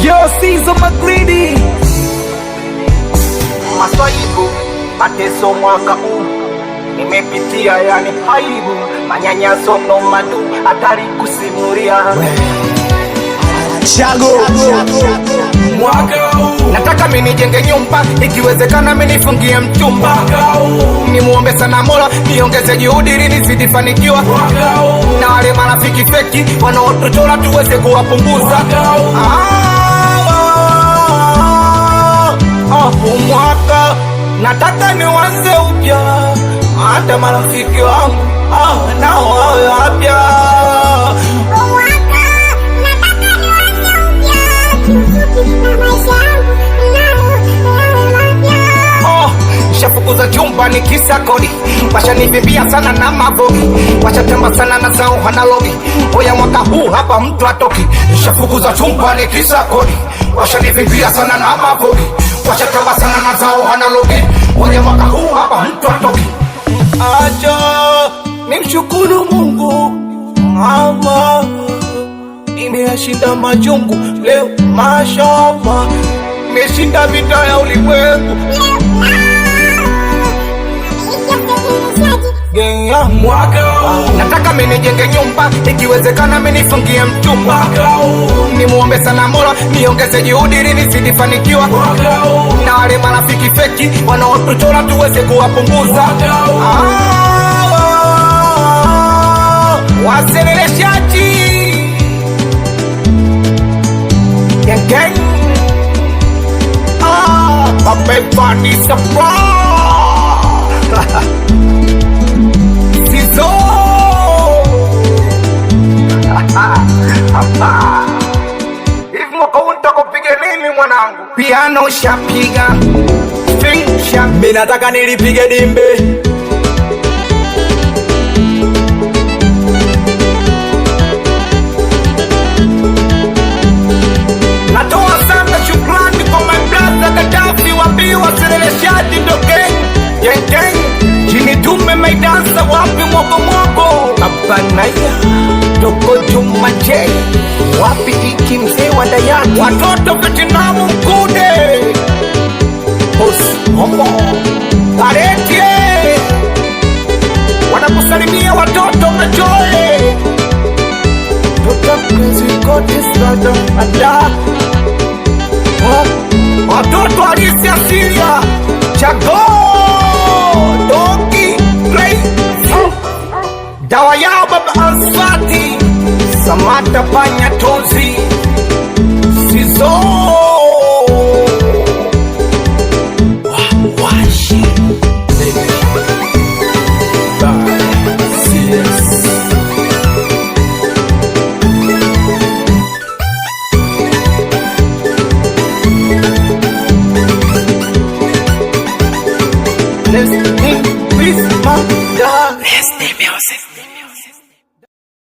Yo, Sizo Magridi. Maswaibu, mateso mwaka huu nimepitia, yani aibu, manyanyaso nomadu, hatari kusimulia. Chago mwaka huu nataka mimi nijenge nyumba, ikiwezekana mimi nifungie mchumba. Nimuombe sana Mola niongeze juhudi ili nizidi fanikiwa. Na wale marafiki feki wanaotuchora tuweze kuwapunguza. Mwaka nataka nianze upya, hata marafiki wangu nao wawe wapya. Shafukuza chumba ni kisa kodi, washanivibia sana na mavogi, washatamba sana na zao analogi. Oya mwaka huu hapa mtu atoki. Shafukuza chumba ni kisa kodi, washanivibia sana na mavogi, washatamba sana na zao analogi. Oya mwaka huu hapa mtu atoki. Acha nimshukuru Mungu, mama nimeyashinda majungu leo, mashamba nimeshinda vita ya ulimwengu. Nataka mimi nijenge nyumba, ikiwezekana mimi nifungie mchumba. Nimuombe sana Mola niongeze juhudi ili nizidi fanikiwa. Na wale marafiki feki wanaotuchora tuweze kuwapunguza. Waseleleshaji gang Babevani Sapra Sizo hivi mwaka huu nitakupiga nini mwanangu? Piano shapiga, string shapiga, mimi nataka nilipige dimbe. Natoa sana shukrani kwa my brother Gaddafi, wapiwa seleleshaji doke gang gang. Jini tume maidansa wapi mwoko mwoko, Kabanaya Doko Juma J, wapi iki mzee wa Dayati, watoto Vietnamu Mkude Boss Homo Karetie wanakusalimia watoto Majoe Tota Mpenzi Koti Sada Ada watoto halisi asilia Chago Doki Play dawa yao baba Ansati Samata Panya Tozi Sizo Washi Let's make Christmas, yeah. Let's make music.